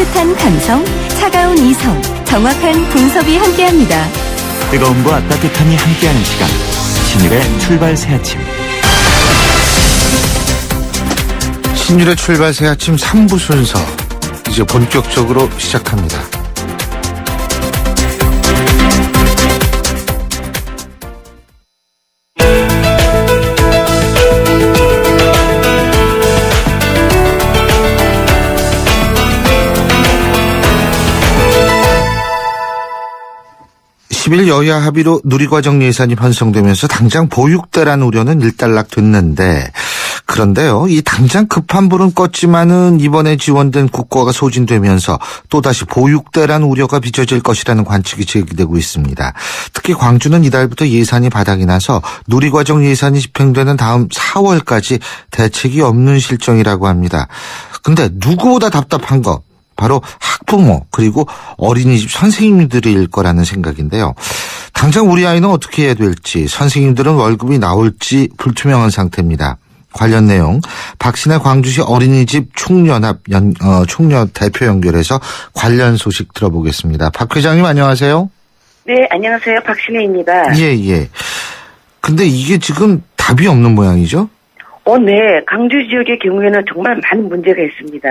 따뜻한 감성, 차가운 이성, 정확한 분석이 함께합니다. 뜨거움과 따뜻함이 함께하는 시간, 신일의 출발 새아침. 신일의 출발 새아침 3부 순서 이제 본격적으로 시작합니다. (10일) 여야 합의로 누리과정 예산이 편성되면서 당장 보육대란 우려는 일단락 됐는데, 그런데요, 이 당장 급한 불은 껐지만은 이번에 지원된 국고가 소진되면서 또다시 보육대란 우려가 빚어질 것이라는 관측이 제기되고 있습니다. 특히 광주는 이달부터 예산이 바닥이 나서 누리과정 예산이 집행되는 다음 4월까지 대책이 없는 실정이라고 합니다. 근데 누구보다 답답한 거 바로 학부모 그리고 어린이집 선생님들일 거라는 생각인데요. 당장 우리 아이는 어떻게 해야 될지, 선생님들은 월급이 나올지 불투명한 상태입니다. 관련 내용 박신혜 광주시 어린이집 총연합 총연 대표 연결해서 관련 소식 들어보겠습니다. 박 회장님 안녕하세요. 네, 안녕하세요. 박신혜입니다. 예. 근데 이게 지금 답이 없는 모양이죠? 네. 강주 지역의 경우에는 정말 많은 문제가 있습니다.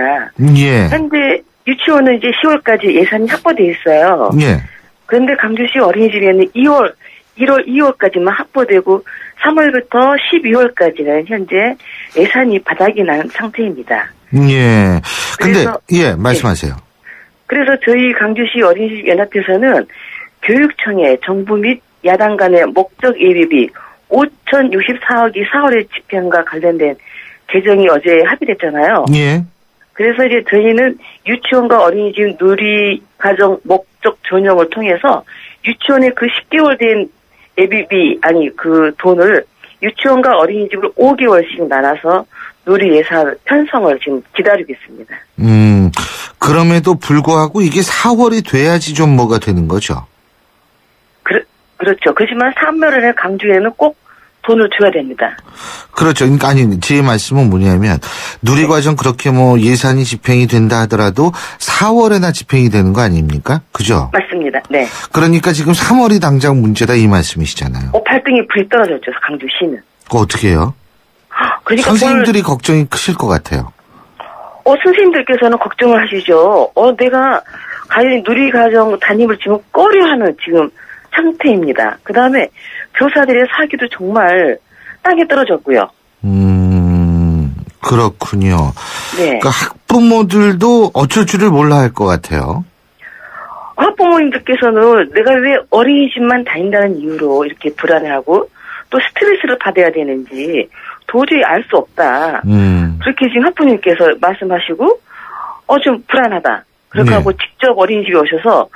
예. 현재 유치원은 이제 10월까지 예산이 확보돼 있어요. 예. 그런데 강주시 어린이집에는 1월, 2월까지만 확보되고 3월부터 12월까지는 현재 예산이 바닥이 난 상태입니다. 예. 근데 그래서, 말씀하세요. 네. 그래서 저희 강주시 어린이집 연합회에서는 교육청에 정부 및 야당 간의 목적 예비비 5,064억이 4월에 집행과 관련된 개정이 어제 합의됐잖아요. 예. 그래서 이제 저희는 유치원과 어린이집 누리과정 목적 전형을 통해서 유치원에 그 10개월 된 예비비, 그 돈을 유치원과 어린이집을 5개월씩 나눠서 누리 예산 편성을 지금 기다리고 있습니다. 그럼에도 불구하고 이게 4월이 돼야지 좀 뭐가 되는 거죠? 그렇죠. 그렇지만 3월에 강주에는 꼭 돈을 줘야 됩니다. 그렇죠. 그러니까 제 말씀은 뭐냐면 누리과정 그렇게 예산이 집행이 된다 하더라도 4월에나 집행이 되는 거 아닙니까? 그죠? 맞습니다. 네. 그러니까 지금 3월이 당장 문제다 이 말씀이시잖아요. 발등에 불이 떨어졌죠. 강주시는. 어떻게 해요? 그러니까 선생님들이 걱정이 크실 것 같아요. 선생님들께서는 걱정을 하시죠. 내가 과연 누리과정 담임을 지금 꺼려하는 지금 상태입니다. 그 다음에 교사들의 사기도 정말 땅에 떨어졌고요. 그렇군요. 네. 그러니까 학부모들도 어쩔 줄을 몰라 할 것 같아요. 학부모님들께서는 내가 왜 어린이집만 다닌다는 이유로 이렇게 불안해하고 또 스트레스를 받아야 되는지 도저히 알 수 없다. 그렇게 지금 학부모님께서 말씀하시고 좀 불안하다. 그렇게 하고 직접 어린이집에 오셔서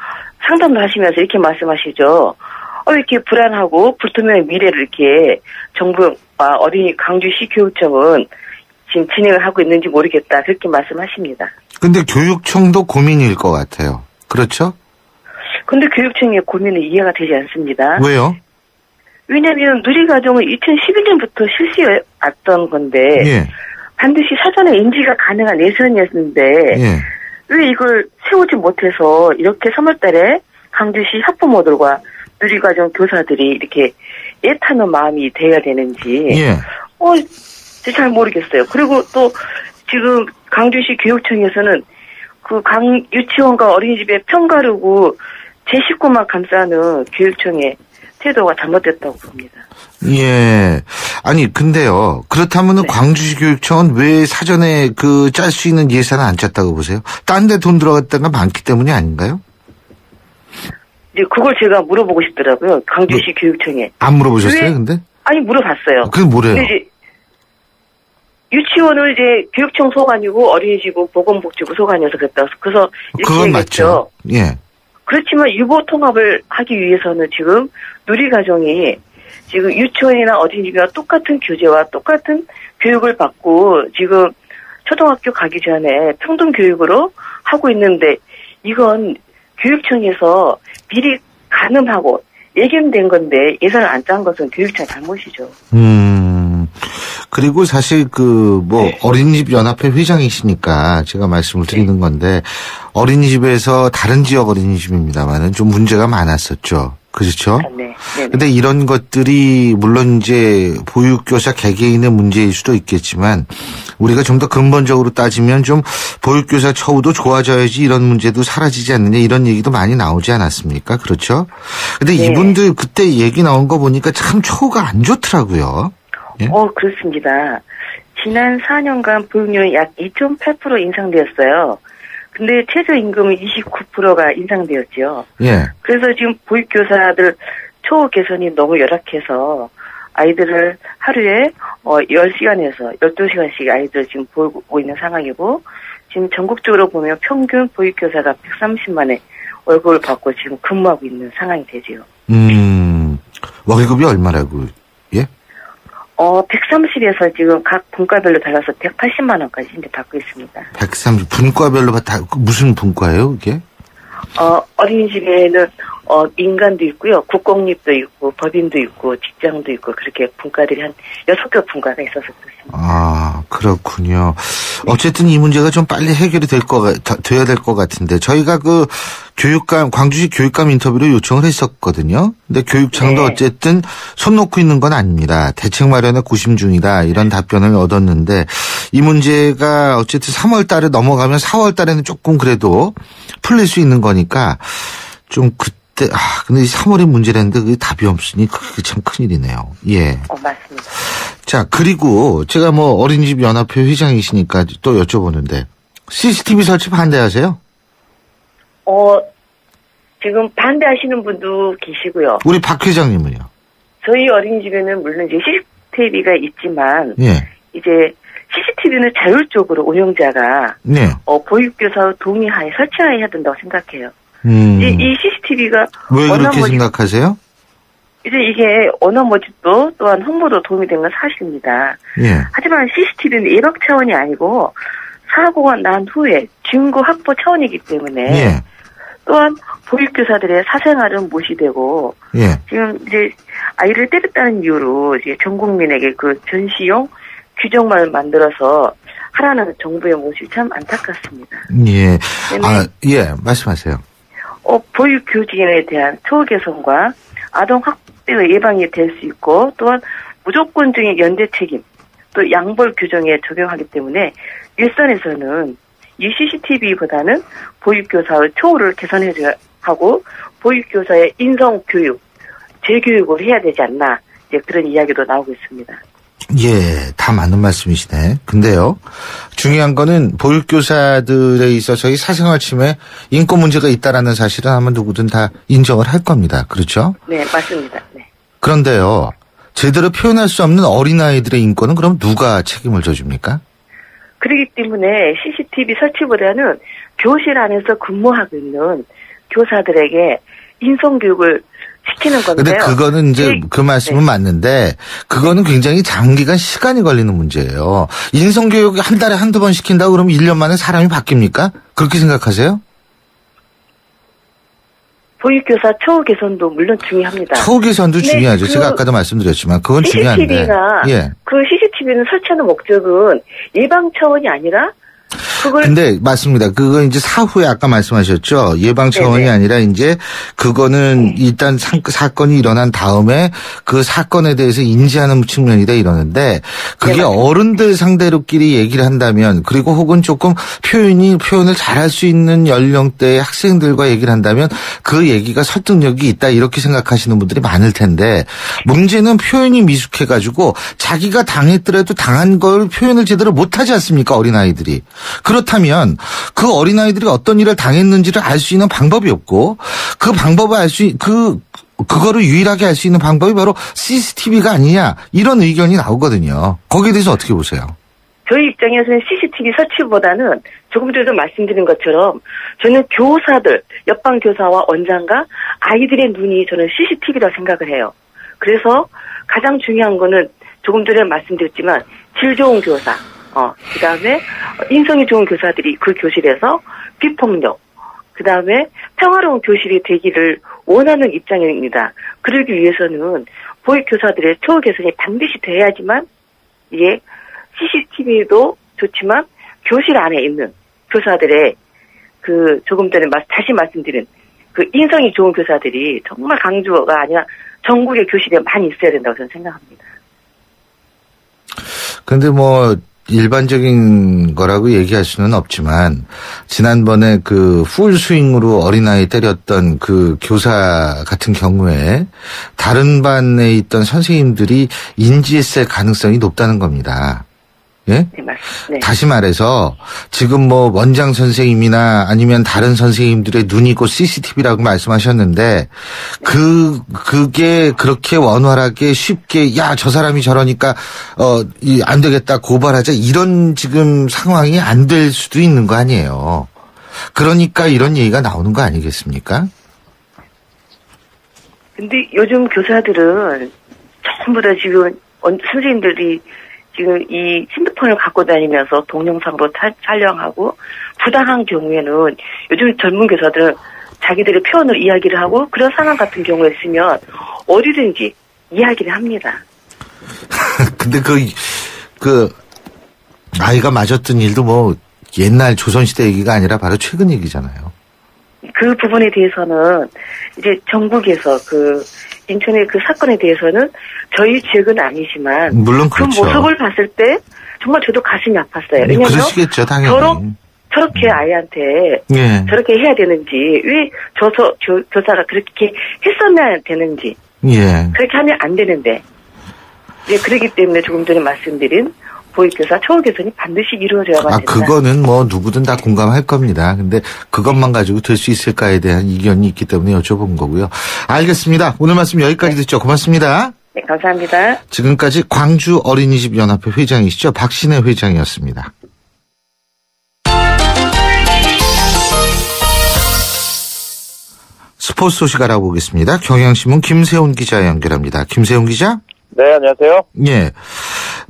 상담도 하시면서 이렇게 말씀하시죠. 왜 이렇게 불안하고 불투명한 미래를 이렇게 정부와 강주시 교육청은 지금 진행을 하고 있는지 모르겠다. 그렇게 말씀하십니다. 근데 교육청도 고민일 것 같아요. 그렇죠? 근데 교육청의 고민은 이해가 되지 않습니다. 왜요? 왜냐하면 누리과정은 2012년부터 실시해 왔던 건데 반드시 사전에 인지가 가능한 예산이었는데 왜 이걸 세우지 못해서 이렇게 3월 달에 강주시 학부모들과 누리과정 교사들이 이렇게 애타는 마음이 돼야 되는지 잘 모르겠어요. 그리고 또 지금 강주시 교육청에서는 그 유치원과 어린이집에 편가르고 제 식구만 감싸는 교육청의 태도가 잘못됐다고 봅니다. 예. 근데요. 그렇다면은 광주시 교육청은 왜 사전에 짤 수 있는 예산을 안 짰다고 보세요? 딴 데 돈 들어갔던 건 많기 때문이 아닌가요? 이제 그걸 제가 물어보고 싶더라고요. 강주시 교육청에. 안 물어보셨어요, 근데? 물어봤어요. 그게 뭐래요? 근데 이제 유치원은 이제 교육청 소관이고 어린이집은 보건복지부 소관이어서 그랬다. 그래서 이렇게 그건 얘기했죠. 맞죠. 예. 그렇지만 유보 통합을 하기 위해서는 지금 누리과정이 지금 유치원이나 어린이집이와 똑같은 교재와 똑같은 교육을 받고 지금 초등학교 가기 전에 평등 교육으로 하고 있는데 이건 교육청에서 미리 가늠하고 예견된 건데 예산을 안 짠 것은 교육청 잘못이죠. 그리고 사실 네. 어린이집 연합회 회장이시니까 제가 말씀을 드리는 건데, 어린이집에서 다른 지역 어린이집입니다만은 좀 문제가 많았었죠. 그렇죠? 네. 근데 이런 것들이 물론 이제 보육교사 개개인의 문제일 수도 있겠지만, 우리가 좀 더 근본적으로 따지면 좀 보육교사 처우도 좋아져야지 이런 문제도 사라지지 않느냐, 이런 얘기도 많이 나오지 않았습니까? 그렇죠? 근데 네. 이분들 그때 얘기 나온 거 보니까 참 처우가 안 좋더라고요. 예? 그렇습니다. 지난 4년간 보육료는 약 2.8% 인상되었어요. 근데 최저임금은 29%가 인상되었죠. 예. 그래서 지금 보육교사들 처우 개선이 너무 열악해서 아이들을 하루에 10시간에서 12시간씩 아이들 지금 보고 있는 상황이고, 지금 전국적으로 보면 평균 보육교사가 130만의 월급을 받고 지금 근무하고 있는 상황이 되지요. 월급이 얼마라고, 예? 130에서 지금 각 분과별로 달라서 180만 원까지 이제 받고 있습니다. 130, 분과별로 무슨 분과예요, 이게? 어린이집에는 민간도 있고요, 국공립도 있고, 법인도 있고, 직장도 있고, 그렇게 분과들이 한 6개 분과가 있어서 그렇습니다. 아, 그렇군요. 어쨌든 이 문제가 좀 빨리 해결이 돼야 될 것 같은데, 저희가 광주시 교육감 인터뷰로 요청을 했었거든요. 근데 교육청도 네. 어쨌든 손 놓고 있는 건 아닙니다. 대책 마련에 고심 중이다, 이런 답변을 얻었는데, 이 문제가 어쨌든 3월 달에 넘어가면 4월 달에는 조금 그래도 풀릴 수 있는 거니까, 좀 근데 3월이 문제라는데 그게 답이 없으니 그게 참 큰일이네요. 예. 맞습니다. 자, 그리고 제가 어린이집 연합회 회장이시니까 또 여쭤보는데, CCTV 설치 반대하세요? 지금 반대하시는 분도 계시고요. 우리 박 회장님은요? 저희 어린이집에는 물론 이제 CCTV가 있지만, 예. 이제 CCTV는 자율적으로 운영자가 네. 보육교사 동의하에 설치해야 된다고 생각해요. 이 CCTV가 왜 그렇게 생각하세요? 이제 이게 언어 모집도 또한 홍보도 도움이 된 건 사실입니다. 예. 하지만 CCTV는 예방 차원이 아니고 사고가 난 후에 증거 확보 차원이기 때문에 예. 또한 보육교사들의 사생활은 무시되고 예. 지금 이제 아이를 때렸다는 이유로 이제 전 국민에게 그 전시용 규정만을 만들어서 하라는 정부의 모습이 참 안타깝습니다. 예. 예. 말씀하세요. 보육교직에 대한 처우 개선과 아동 학대의 예방이 될 수 있고, 또한 무조건적인 연대 책임, 또 양벌 규정에 적용하기 때문에 일선에서는 이 CCTV보다는 보육교사의 처우를 개선해줘야 하고, 보육교사의 인성교육, 재교육을 해야 되지 않나, 이제 그런 이야기도 나오고 있습니다. 예, 다 맞는 말씀이시네. 근데요, 중요한 거는 보육교사들에 있어서의 사생활 침해, 인권 문제가 있다라는 사실은 아마 누구든 다 인정을 할 겁니다. 그렇죠? 네, 맞습니다. 네. 그런데요, 제대로 표현할 수 없는 어린아이들의 인권은 그럼 누가 책임을 져줍니까? 그렇기 때문에 CCTV 설치보다는 교실 안에서 근무하고 있는 교사들에게 인성교육을 시키는 건데요. 근데 그거는 이제 그 말씀은 맞는데, 그거는 굉장히 장기간 시간이 걸리는 문제예요. 인성교육 한 달에 한두 번 시킨다고 그러면 1년 만에 사람이 바뀝니까? 그렇게 생각하세요? 보육교사 처우 개선도 물론 중요합니다. 처우 개선도 중요하죠. 제가 아까도 말씀드렸지만 그건 중요한데. 예. 그 CCTV는 설치하는 목적은 예방 차원이 아니라 근데 맞습니다. 그거 이제 사후에 아까 말씀하셨죠. 예방 차원이 네네. 아니라 이제 그거는 일단 사건이 일어난 다음에 그 사건에 대해서 인지하는 측면이다 이러는데 그게 네, 어른들 상대로끼리 얘기를 한다면 그리고 혹은 조금 표현을 잘할 수 있는 연령대의 학생들과 얘기를 한다면 그 얘기가 설득력이 있다 이렇게 생각하시는 분들이 많을 텐데 문제는 표현이 미숙해가지고 자기가 당했더라도 당한 걸 표현을 제대로 못하지 않습니까? 어린아이들이. 그렇다면 그 어린아이들이 어떤 일을 당했는지를 알 수 있는 방법이 없고 그 방법을 그거를 유일하게 알 수 있는 방법이 바로 CCTV가 아니냐 이런 의견이 나오거든요. 거기에 대해서 어떻게 보세요? 저희 입장에서는 CCTV 설치보다는 조금 전에도 말씀드린 것처럼 저는 교사들, 옆반 교사와 원장과 아이들의 눈이 저는 CCTV라고 생각을 해요. 그래서 가장 중요한 거는 조금 전에 말씀드렸지만 질 좋은 교사, 그 다음에 인성이 좋은 교사들이 그 교실에서 비폭력, 그 다음에 평화로운 교실이 되기를 원하는 입장입니다. 그러기 위해서는 보육교사들의 처우 개선이 반드시 돼야지만 이게 CCTV도 좋지만 교실 안에 있는 교사들의 그 조금 전에 다시 말씀드린 그 인성이 좋은 교사들이 정말 강주가 아니라 전국의 교실에 많이 있어야 된다고 저는 생각합니다. 근데 뭐 일반적인 거라고 얘기할 수는 없지만 지난번에 그 풀스윙으로 어린아이 때렸던 그 교사 같은 경우에 다른 반에 있던 선생님들이 인지했을 가능성이 높다는 겁니다. 예? 네, 맞습니다. 네. 다시 말해서 지금 뭐 원장 선생님이나 아니면 다른 선생님들의 눈이 곧 CCTV라고 말씀하셨는데 그게 그렇게 원활하게 쉽게 야, 저 사람이 저러니까 안 되겠다 고발하자 이런 지금 상황이 안 될 수도 있는 거 아니에요. 그러니까 이런 얘기가 나오는 거 아니겠습니까? 근데 요즘 교사들은 전부 다 지금 선생님들이 지금 이 핸드폰을 갖고 다니면서 동영상으로 촬영하고 부당한 경우에는 요즘 젊은 교사들은 자기들의 표현으로 이야기를 하고 그런 상황 같은 경우에 있으면 어디든지 이야기를 합니다. 근데 그 아이가 맞았던 일도 뭐 옛날 조선시대 얘기가 아니라 바로 최근 얘기잖아요. 그 부분에 대해서는 이제 전국에서 그 인천의 그 사건에 대해서는 저희 지역은 아니지만 물론 그렇죠. 그 모습을 봤을 때 정말 저도 가슴이 아팠어요. 왜냐면 그러시겠죠, 당연히. 저렇게 아이한테 예. 저렇게 해야 되는지 왜 교사가 그렇게 했었나야 되는지 예. 그렇게 하면 안 되는데 그렇기 때문에 조금 전에 말씀드린 보육교사, 초월교선이 반드시 이루어져야만 된다. 그거는 뭐 누구든 다 공감할 겁니다. 근데 그것만 가지고 될 수 있을까에 대한 이견이 있기 때문에 여쭤본 거고요. 알겠습니다. 오늘 말씀 여기까지 듣죠. 고맙습니다. 네, 감사합니다. 지금까지 광주 어린이집 연합회 회장이시죠. 박신혜 회장이었습니다. 스포츠 소식 알아보겠습니다. 경향신문 김세훈 기자 연결합니다. 김세훈 기자? 네, 안녕하세요. 예.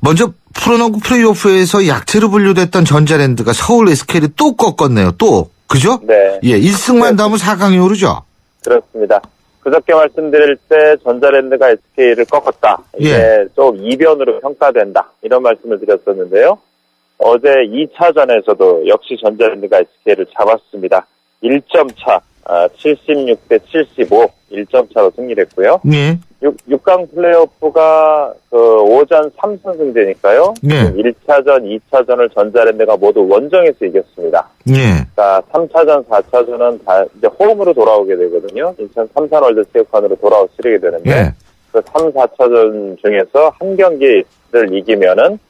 먼저 프로농구 플레이오프에서 약체로 분류됐던 전자랜드가 서울 SK를 또 꺾었네요. 또. 그죠? 네. 예, 1승만 더 하면 4강에 오르죠? 그렇습니다. 그저께 말씀드릴 때 전자랜드가 SK를 꺾었다. 이게 예. 좀 이변으로 평가된다. 이런 말씀을 드렸었는데요. 어제 2차전에서도 역시 전자랜드가 SK를 잡았습니다. 1점 차, 76대 75, 1점 차로 승리를 했고요. 예. 6강 플레이오프가 오전 3승승제니까요. 예. 1차전, 2차전을 전자랜드가 모두 원정에서 이겼습니다. 예. 그러니까 3차전, 4차전은 다 이제 홈으로 돌아오게 되거든요. 인천 삼산월드체육관으로 치르게 되는데 예. 그 3, 4차전 중에서 한 경기를 이기면은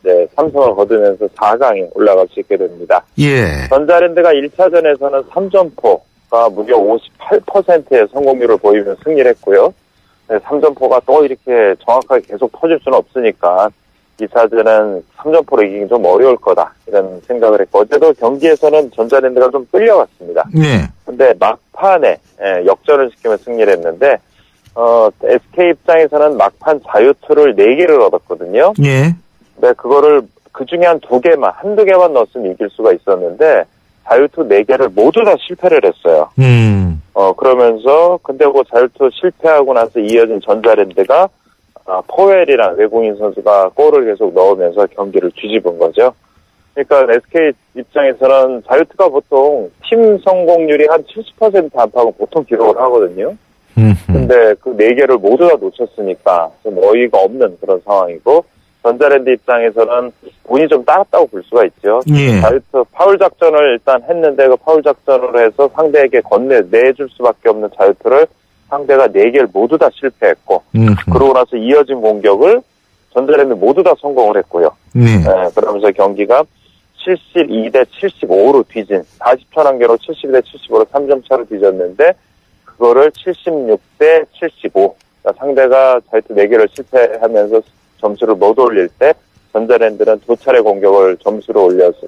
이제 3승을 거두면서 4강에 올라갈 수 있게 됩니다. 예. 전자랜드가 1차전에서는 3점포가 무려 58%의 성공률을 보이며 승리를 했고요. 3점포가 또 이렇게 정확하게 계속 터질 수는 없으니까 2차전은 3점포로 이기긴 좀 어려울 거다 이런 생각을 했고 어제도 경기에서는 전자랜드가 좀 끌려갔습니다. 네. 근데 막판에 역전을 시키며 승리를 했는데 SK 입장에서는 막판 자유투를 4개를 얻었거든요. 예. 네, 그거를 그중에 한두 개만 넣었으면 이길 수가 있었는데 자유투 4개를 모두 다 실패를 했어요. 그러면서 근데 그 자유투 실패하고 나서 이어진 전자랜드가 포웰이랑 외국인 선수가 골을 계속 넣으면서 경기를 뒤집은 거죠. 그러니까 SK 입장에서는 자유투가 보통 팀 성공률이 한 70% 안팎은 보통 기록을 하거든요. 근데 그 4개를 모두 다 놓쳤으니까 좀 어이가 없는 그런 상황이고 전자랜드 입장에서는 운이 좀 따랐다고 볼 수가 있죠. 예. 자유투 파울 작전을 일단 했는데 그 파울 작전으로 해서 상대에게 내줄 수밖에 없는 자유투를 상대가 4개를 모두 다 실패했고 그러고 나서 이어진 공격을 전자랜드 모두 다 성공을 했고요. 네, 그러면서 경기가 72대 75로 뒤진 40초 한계로 72대 75로 3점 차로 뒤졌는데 그거를 76대 75 그러니까 상대가 자유투 4개를 실패하면서 점수를 못 올릴 때 전자랜드는 2차례 공격을 점수로 올려서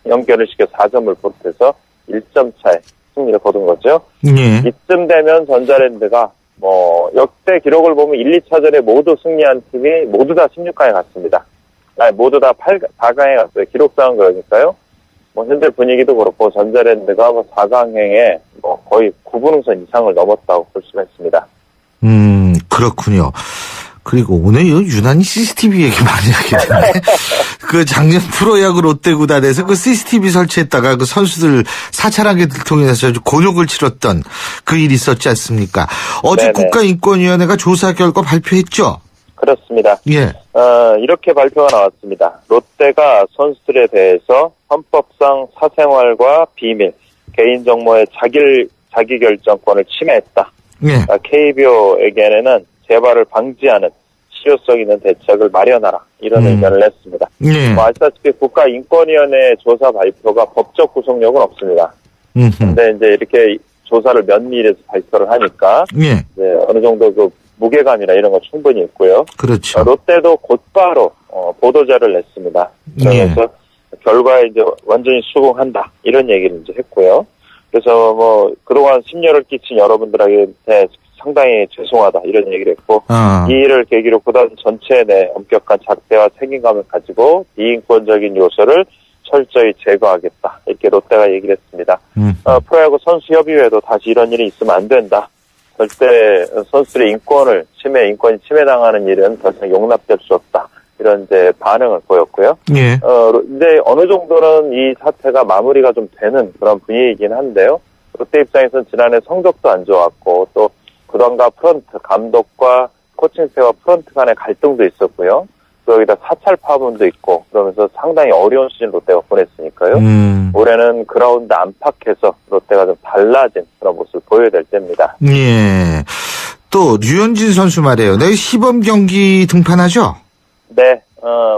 연결을 시켜 4점을 보태서 1점 차에 승리를 거둔 거죠. 이쯤 되면 전자랜드가 역대 기록을 보면 1, 2차전에 모두 승리한 팀이 모두 다 16강에 갔습니다. 모두 다 4강에 갔어요. 기록상은 그러니까요. 현재 분위기도 그렇고 전자랜드가 4강행에 거의 9분응선 이상을 넘었다고 볼 수가 있습니다. 그렇군요. 그리고 오늘 유난히 CCTV 얘기 많이 하게 되네. 그 작년 프로야구 롯데구단에서 그 CCTV 설치했다가 그 선수들 사찰하게 통해서 곤욕을 치렀던 그 일이 있었지 않습니까? 어제 네네. 국가인권위원회가 조사 결과 발표했죠? 그렇습니다. 예. 이렇게 발표가 나왔습니다. 롯데가 선수들에 대해서 헌법상 사생활과 비밀, 개인정보의 자기결정권을 침해했다. 예. KBO에게는 재발을 방지하는 실효성 있는 대책을 마련하라. 이런 의견을 냈습니다. 아시다시피 국가인권위원회 조사 발표가 법적 구속력은 없습니다. 그런데 이제 이렇게 조사를 면밀해서 발표를 하니까 이제 어느 정도 그 무게감이나 이런 거 충분히 있고요. 그렇죠. 롯데도 곧바로 보도자를 냈습니다. 그래서 결과에 이제 완전히 수긍한다. 이런 얘기를 이제 했고요. 그래서 뭐 그동안 심려를 끼친 여러분들에게 상당히 죄송하다 이런 얘기를 했고 이 일을 계기로 구단 전체 내 엄격한 잣대와 책임감을 가지고 비인권적인 요소를 철저히 제거하겠다 이렇게 롯데가 얘기를 했습니다. 프로야구 선수협의회도 다시 이런 일이 있으면 안 된다. 절대 선수들의 인권이 침해당하는 일은 더 이상 용납될 수 없다. 이런 이제 반응을 보였고요. 예. 근데 어느 정도는 이 사태가 마무리가 좀 되는 그런 분위기이긴 한데요. 롯데 입장에서는 지난해 성적도 안 좋았고 또 구단과 프런트, 감독과 코칭 스태프와 프런트 간의 갈등도 있었고요. 또 여기다 사찰 파문도 있고 그러면서 상당히 어려운 시즌 롯데가 보냈으니까요. 올해는 그라운드 안팎에서 롯데가 좀 달라진 그런 모습을 보여야 될 때입니다. 예. 또 류현진 선수 말이에요. 내일 시범 경기 등판하죠? 네.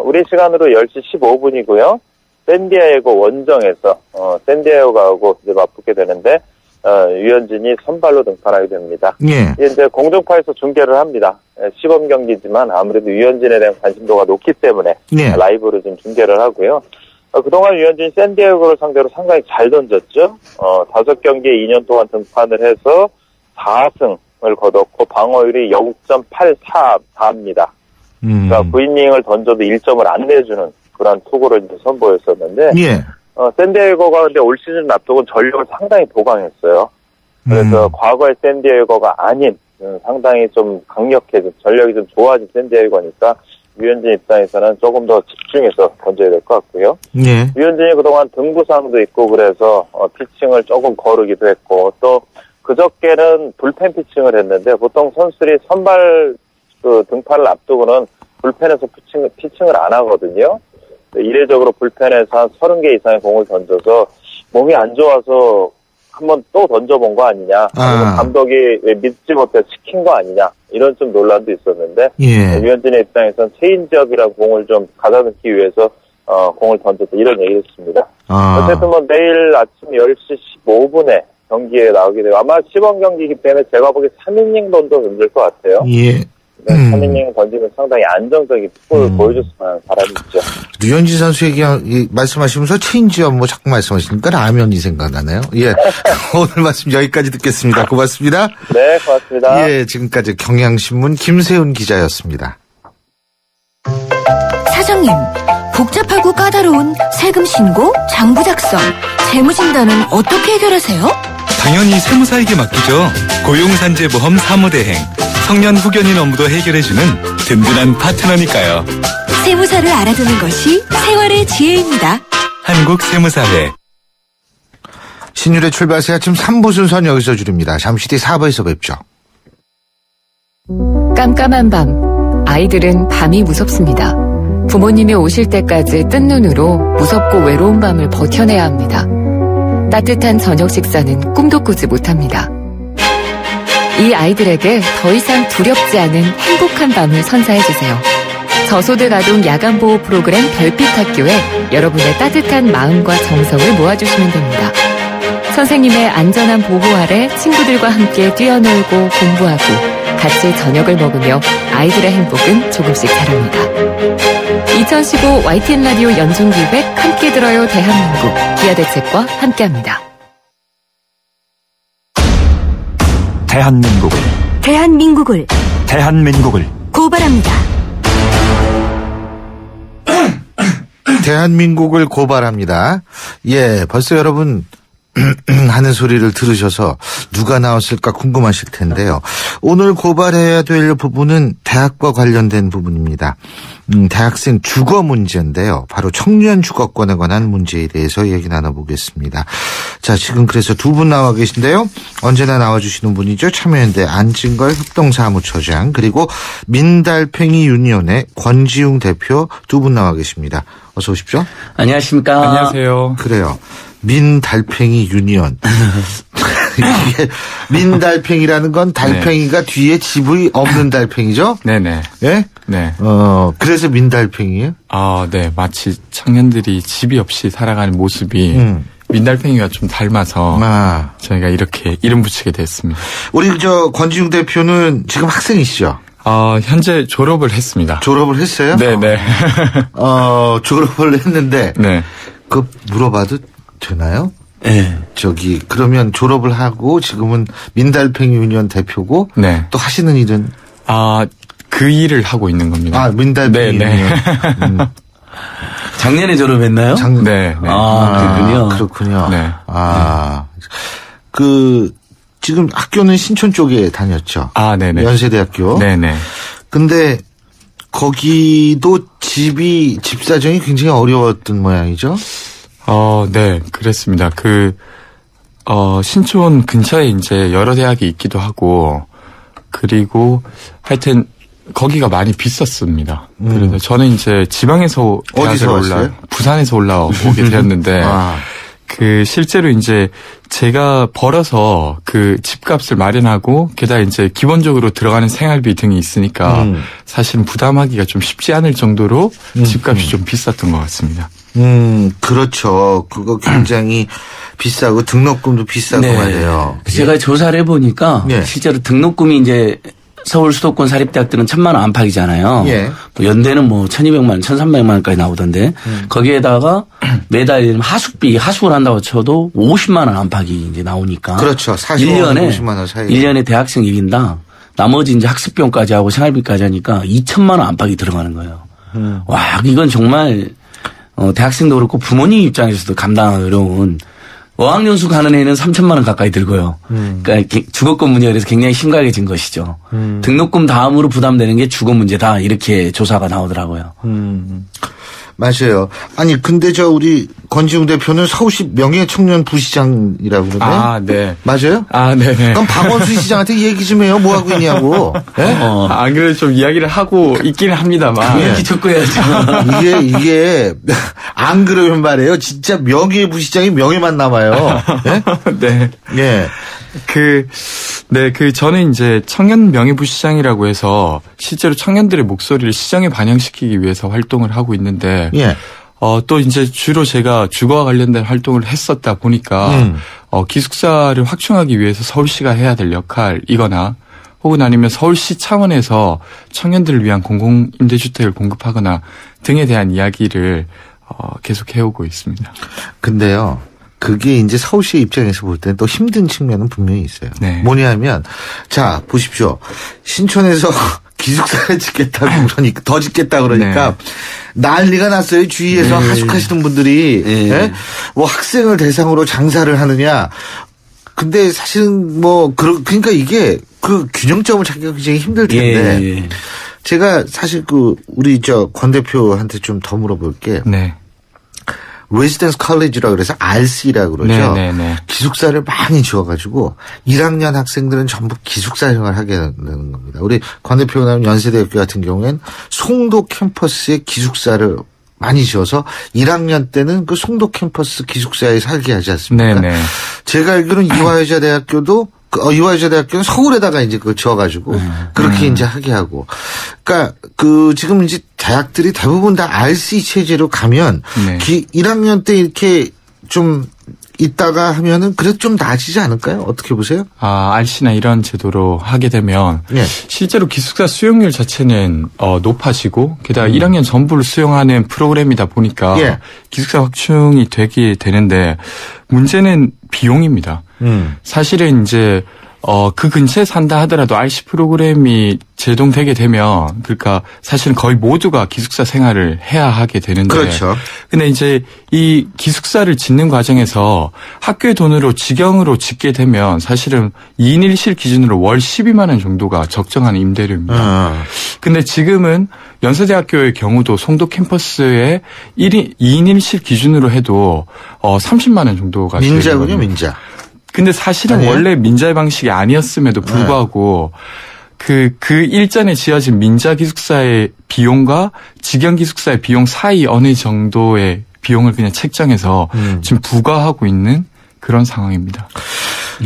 우리 시간으로 10시 15분이고요. 샌디에이고 원정에서 샌디에이고하고 이제 맞붙게 되는데 류현진이 선발로 등판하게 됩니다. 예. 이제 공중파에서 중계를 합니다. 시범 경기지만 아무래도 류현진에 대한 관심도가 높기 때문에 라이브로 좀 중계를 하고요. 그동안 류현진이 샌디에이고를 상대로 상당히 잘 던졌죠. 5경기에 2년 동안 등판을 해서 4승을 거뒀고 방어율이 0.844입니다. 그러니까 9이닝을 던져도 1점을 안 내주는 그런 투구를 이제 선보였었는데 샌디에이고가 근데 올 시즌 앞두고 전력을 상당히 보강했어요. 그래서 과거의 샌디에이고가 아닌 상당히 좀 강력해진 전력이 좀 좋아진 샌디에이고니까 류현진 입장에서는 조금 더 집중해서 던져야 될 것 같고요. 류현진이 그동안 등부상도 있고 그래서 피칭을 조금 거르기도 했고 또 그저께는 불펜 피칭을 했는데 보통 선수들이 선발 그 등판을 앞두고는 불펜에서 피칭을 안 하거든요. 이례적으로 불펜에서 한 30개 이상의 공을 던져서 몸이 안 좋아서 한번 또 던져본 거 아니냐. 감독이 왜 믿지 못해 시킨 거 아니냐. 이런 좀 논란도 있었는데 류현진의 입장에서는 체인지업이라는 공을 좀 가다듬기 위해서 공을 던졌다. 이런 얘기를 했습니다. 어쨌든 뭐 내일 아침 10시 15분에 경기에 나오게 되고 아마 시범 경기이기 때문에 제가 보기에 3이닝 정도 던질 것 같아요. 3이닝 던지면 상당히 안정적인 투구를 보여줬으면 바람이 있죠. 류현진 선수 말씀하시면서 체인지업 뭐 자꾸 말씀하시니까 라면이 생각나네요. 예. 오늘 말씀 여기까지 듣겠습니다. 고맙습니다. 네, 고맙습니다. 예, 지금까지 경향신문 김세훈 기자였습니다. 사장님, 복잡하고 까다로운 세금 신고, 장부 작성, 재무 진단은 어떻게 해결하세요? 당연히 세무사에게 맡기죠. 고용산재보험 사무대행. 청년 후견인 업무도 해결해주는 든든한 파트너니까요. 세무사를 알아두는 것이 생활의 지혜입니다. 한국세무사회. 신율의 출발새 아침 3부 순서는 여기서 줄입니다. 잠시 뒤 4부에서 뵙죠. 깜깜한 밤, 아이들은 밤이 무섭습니다. 부모님이 오실 때까지 뜬 눈으로 무섭고 외로운 밤을 버텨내야 합니다. 따뜻한 저녁 식사는 꿈도 꾸지 못합니다. 이 아이들에게 더 이상 두렵지 않은 행복한 밤을 선사해주세요. 저소득 아동 야간보호 프로그램 별빛학교에 여러분의 따뜻한 마음과 정성을 모아주시면 됩니다. 선생님의 안전한 보호 아래 친구들과 함께 뛰어놀고 공부하고 같이 저녁을 먹으며 아이들의 행복은 조금씩 자랍니다. 2015 YTN 라디오 연중기획 함께 들어요 대한민국 기아대책과 함께합니다. 대한민국을 고발합니다. 대한민국을 고발합니다. 예, 벌써 여러분 하는 소리를 들으셔서 누가 나왔을까 궁금하실 텐데요. 오늘 고발해야 될 부분은 대학과 관련된 부분입니다. 대학생 주거 문제인데요. 바로 청년 주거권에 관한 문제에 대해서 얘기 나눠보겠습니다. 자, 지금 그래서 두 분 나와 계신데요. 언제나 나와주시는 분이죠. 참여연대 안진걸 협동사무처장 그리고 민달팽이 유니온의 권지웅 대표 두 분 나와 계십니다. 어서 오십시오. 안녕하십니까. 안녕하세요. 그래요. 민달팽이 유니온. 이게 민달팽이라는 건 달팽이가 뒤에 집이 없는 달팽이죠? 네네. 예? 네. 그래서 민달팽이에요? 네. 마치 청년들이 집이 없이 살아가는 모습이 민달팽이와 좀 닮아서 저희가 이렇게 이름 붙이게 됐습니다. 우리 권지웅 대표는 지금 학생이시죠? 현재 졸업을 했습니다. 졸업을 했어요? 네네. 졸업을 했는데. 네. 물어봐도 되나요? 네. 그러면 졸업을 하고 지금은 민달팽이 유니온 대표고. 네. 또 하시는 일은? 그 일을 하고 있는 겁니다. 민달팽이 유니온. 작년에 졸업했나요? 네. 그렇군요. 그렇군요. 네. 지금 학교는 신촌 쪽에 다녔죠? 네네. 연세대학교. 네네. 근데 거기도 집 사정이 굉장히 어려웠던 모양이죠? 네, 그랬습니다. 신촌 근처에 이제 여러 대학이 있기도 하고, 그리고 하여튼, 거기가 많이 비쌌습니다. 그래서 저는 이제 지방에서 어디서 부산에서 올라오게 되었는데, 실제로 이제 제가 벌어서 집값을 마련하고 게다가 이제 기본적으로 들어가는 생활비 등이 있으니까 사실은 부담하기가 좀 쉽지 않을 정도로 집값이 좀 비쌌던 것 같습니다. 그렇죠. 그거 굉장히 비싸고 등록금도 비싸고 말이에요. 제가 조사를 해보니까 실제로 등록금이 이제 서울 수도권 사립대학들은 1,000만 원 안팎이잖아요. 연대는 1,200만 원, 1,300만 원까지 나오던데 거기에다가 매달 하숙을 한다고 쳐도 50만 원 안팎이 이제 나오니까. 그렇죠. 40만 50만 원 사이. 1년에 대학생 1인당 나머지 이제 학습비용까지 하고 생활비까지 하니까 2,000만 원 안팎이 들어가는 거예요. 와, 이건 정말 대학생도 그렇고 부모님 입장에서도 감당하기 어려운. 어학연수 가는 애는 3,000만 원 가까이 들고요. 그러니까 주거권 문제가 그래서 굉장히 심각해진 것이죠. 등록금 다음으로 부담되는 게 주거 문제다. 이렇게 조사가 나오더라고요. 맞아요. 아니 근데 우리 권지웅 대표는 서울시 명예청년 부시장이라고 그러네. 네. 맞아요? 네네. 그럼 박원순 시장한테 얘기 좀 해요. 뭐 하고 있냐고. 네? 안 그래도 좀 이야기를 하고 있기는 합니다만. 이야기 듣고 해야죠. 이게 안 그러면 말이에요. 진짜 명예부시장이 명예만 남아요. 네? 네. 저는 이제 청년 명예부시장이라고 해서 실제로 청년들의 목소리를 시장에 반영시키기 위해서 활동을 하고 있는데, 또 이제 주로 제가 주거와 관련된 활동을 했었다 보니까, 기숙사를 확충하기 위해서 서울시가 해야 될 역할이거나, 혹은 아니면 서울시 차원에서 청년들을 위한 공공임대주택을 공급하거나 등에 대한 이야기를 계속 해오고 있습니다. 근데요. 그게 이제 서울시 입장에서 볼 때는 또 힘든 측면은 분명히 있어요. 네. 뭐냐면, 자, 보십시오. 신촌에서 기숙사를 짓겠다고 그러니까, 더 짓겠다 그러니까, 난리가 났어요. 주위에서 하숙하시는 분들이, 학생을 대상으로 장사를 하느냐. 근데 사실은 그러니까 이게 균형점을 찾기가 굉장히 힘들 텐데, 제가 사실 우리 권 대표한테 좀 더 물어볼게. 레지던스 컬리지라고 그래서 RC라고 그러죠. 기숙사를 많이 지어가지고 1학년 학생들은 전부 기숙사 생활을 하게 되는 겁니다. 우리 권 대표가 나온 연세대학교 같은 경우에는 송도 캠퍼스에 기숙사를 많이 지어서 1학년 때는 송도 캠퍼스 기숙사에 살게 하지 않습니까? 제가 알기로는 이화여자대학교도 이화여자대학교는 서울에다가 이제 지어가지고 그렇게 이제 하게 하고. 그러니까 지금 이제 대학들이 대부분 다 RC 체제로 가면 1학년 때 이렇게 좀 있다가 하면은 그래도 좀 나아지지 않을까요? 어떻게 보세요? RC나 이런 제도로 하게 되면 실제로 기숙사 수용률 자체는 높아지고 게다가 1학년 전부를 수용하는 프로그램이다 보니까 기숙사 확충이 되게 되는데 문제는 비용입니다. 사실은 이제 그 근처에 산다 하더라도 RC 프로그램이 제동되게 되면, 그러니까 사실은 거의 모두가 기숙사 생활을 해야 하게 되는데. 그렇죠. 근데 이제 이 기숙사를 짓는 과정에서 학교의 돈으로 직영으로 짓게 되면 사실은 2인 1실 기준으로 월 12만 원 정도가 적정한 임대료입니다. 근데 지금은 연세대학교의 경우도 송도 캠퍼스에 2인 1실 기준으로 해도 30만 원 정도가 민자군요, 민자. 근데 사실은 아니에요? 원래 민자의 방식이 아니었음에도 불구하고 그 일전에 지어진 민자 기숙사의 비용과 직영 기숙사의 비용 사이 어느 정도의 비용을 그냥 책정해서 지금 부과하고 있는 그런 상황입니다.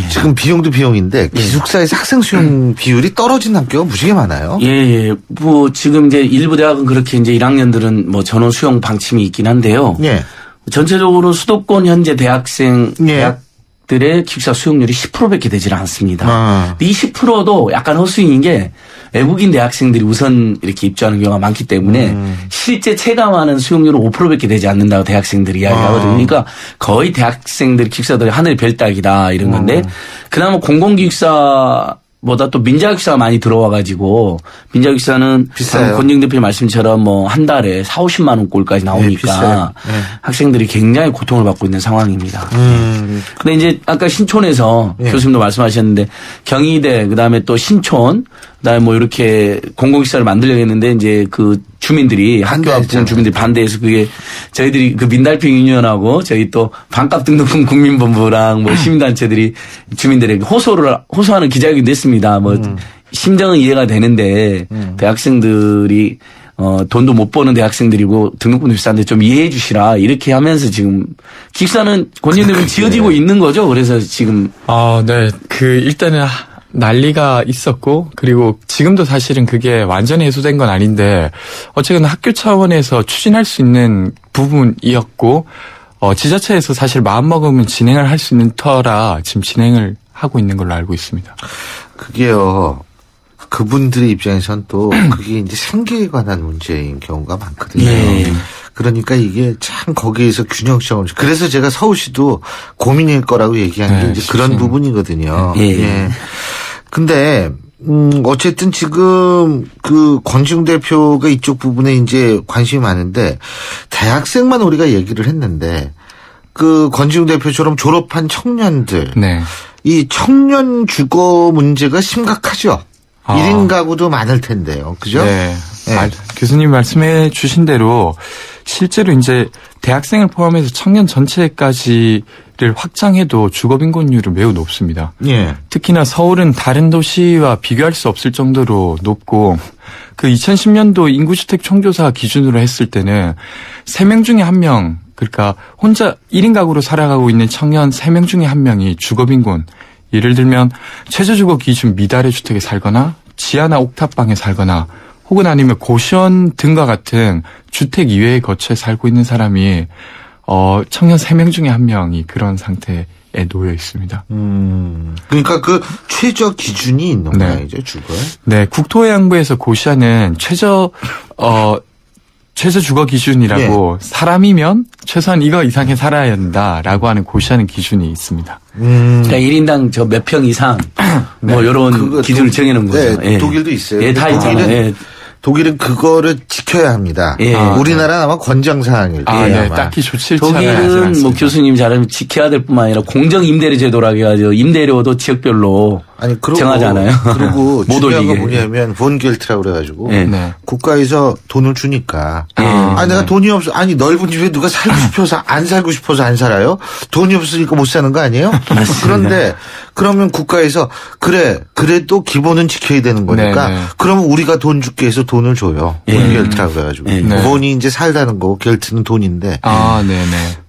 지금 비용도 비용인데 기숙사에서 학생 수용 비율이 떨어진 학교가 무지개 많아요. 예. 뭐 지금 이제 일부 대학은 그렇게 이제 1학년들은 뭐 전원 수용 방침이 있긴 한데요. 예. 전체적으로 수도권 현재 대학생 대학들의 기숙사 수용률이 10%밖에 되질 않습니다. 이 10%도 약간 허수인인 게 외국인 대학생들이 우선 이렇게 입주하는 경우가 많기 때문에 실제 체감하는 수용률은 5%밖에 되지 않는다고 대학생들이 이야기하거든요. 그러니까 거의 대학생들 기숙사들이 하늘의 별따기다 이런 건데 그나마 공공기숙사보다 또 민자기숙사가 많이 들어와가지고 민자기숙사는 권영 대표 말씀처럼 뭐 한 달에 4, 50만 원 꼴까지 나오니까 학생들이 굉장히 고통을 받고 있는 상황입니다. 근데 이제 아까 신촌에서 교수님도 말씀하셨는데 경희대 그다음에 또 신촌 그다음에 뭐 이렇게 공공기숙사를 만들려고 했는데 이제 그 주민들이 학교 앞 주민들이 반대해서 그게 저희들이 그 민달팽 유니언하고 저희 또 반값 등록금 국민본부랑 뭐 시민단체들이 주민들에게 호소하는 기자회견도 했습니다. 뭐 심정은 이해가 되는데 대학생들이 돈도 못 버는 대학생들이고 등록금도 비싼데 좀 이해해 주시라 이렇게 하면서 지금 기숙사는 권유대로 지어지고 있는 거죠. 그래서 지금 네. 일단은 난리가 있었고 그리고 지금도 사실은 그게 완전히 해소된 건 아닌데 어쨌든 학교 차원에서 추진할 수 있는 부분이었고 지자체에서 사실 마음먹으면 진행을 할 수 있는 터라 지금 진행을 하고 있는 걸로 알고 있습니다. 그게요. 그분들의 입장에선 또 그게 이제 생계에 관한 문제인 경우가 많거든요. 그러니까 이게 참 거기에서 균형점을 그래서 제가 서울시도 고민일 거라고 얘기한 게 이제 그런 부분이거든요. 근데 어쨌든 지금 그 권지웅 대표가 이쪽 부분에 이제 관심이 많은데 대학생만 우리가 얘기를 했는데 그 권지웅 대표처럼 졸업한 청년들 이 청년 주거 문제가 심각하죠. 1인 가구도 많을 텐데요. 그죠? 네. 교수님 말씀해 주신 대로 실제로 이제 대학생을 포함해서 청년 전체까지를 확장해도 주거빈곤율은 매우 높습니다. 특히나 서울은 다른 도시와 비교할 수 없을 정도로 높고 그 2010년도 인구주택 총조사 기준으로 했을 때는 3명 중에 1명 그러니까 혼자 1인 가구로 살아가고 있는 청년 3명 중에 1명이 주거빈곤 예를 들면 최저주거 기준 미달의 주택에 살거나 지하나 옥탑방에 살거나 혹은 아니면 고시원 등과 같은 주택 이외의 거처에 살고 있는 사람이 청년 3명 중에 1명이 그런 상태에 놓여 있습니다. 그러니까 그 최저 기준이 있는 거예요, 이제 주거에? 네, 국토해양부에서 고시하는 최저 주거 기준이라고 사람이면 최소한 이거 이상의 살아야 한다라고 하는 고시하는 기준이 있습니다. 그러니까 1인당 저 몇 평 이상 뭐 이런 기준을 정해놓은 거죠. 독일도 있어요. 다 있잖아요. 독일은 그거를 지켜야 합니다. 우리나라는 아마 권장사항일 거예요. 딱히 좋지 독일은 뭐 교수님 잘하면 지켜야 될 뿐만 아니라 공정 임대료 제도라고 해가지고 임대료도 지역별로 정하잖아요. 그리고 중요한 건 뭐냐면 본겔트라고 그래가지고 국가에서 돈을 주니까 내가 돈이 없어 넓은 집에 누가 살고 싶어서 안 살고 싶어서 안 살아요? 돈이 없으니까 못 사는 거 아니에요? 그런데 그러면 국가에서 그래도 기본은 지켜야 되는 거니까 그러면 우리가 돈 줄게 해서 돈을 줘요. 본겔트라고 그래가지고 본이 이제 살다는 거고 겔트는 돈인데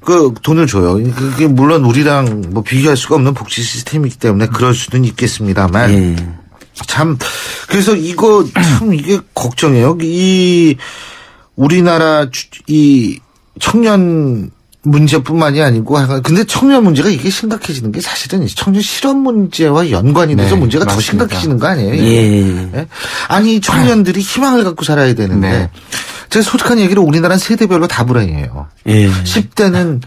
그 돈을 줘요. 그게 물론 우리랑 뭐 비교할 수가 없는 복지 시스템이기 때문에 그럴 수는 있겠습니다만 참 그래서 이거 참 이게 걱정이에요. 이 우리나라 이 청년 문제뿐만이 아니고 근데 청년 문제가 이게 심각해지는 게 사실은 청년 실업 문제와 연관이 돼서 문제가 맞습니다. 더 심각해지는 거 아니에요? 아니 청년들이 희망을 갖고 살아야 되는데 제가 솔직한 얘기로 우리나라는 세대별로 다 불행해요. 10대는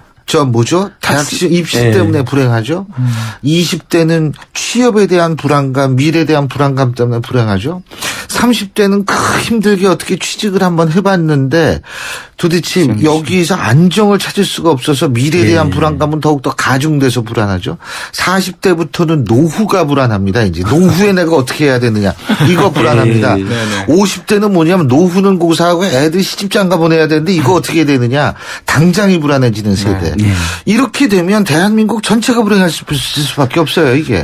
대학생 입시 때문에 불행하죠. 20대는 취업에 대한 불안감, 미래에 대한 불안감 때문에 불행하죠. 30대는 힘들게 어떻게 취직을 한번 해봤는데 도대체 여기서 안정을 찾을 수가 없어서 미래에 대한 불안감은 더욱더 가중돼서 불안하죠. 40대부터는 노후가 불안합니다. 이제 노후에 내가 어떻게 해야 되느냐. 이거 불안합니다. 50대는 뭐냐면 노후는 고사하고 애들 시집장가 보내야 되는데 이거 어떻게 해야 되느냐. 당장이 불안해지는 세대. 이렇게 되면 대한민국 전체가 불행할 수밖에 없어요. 이게.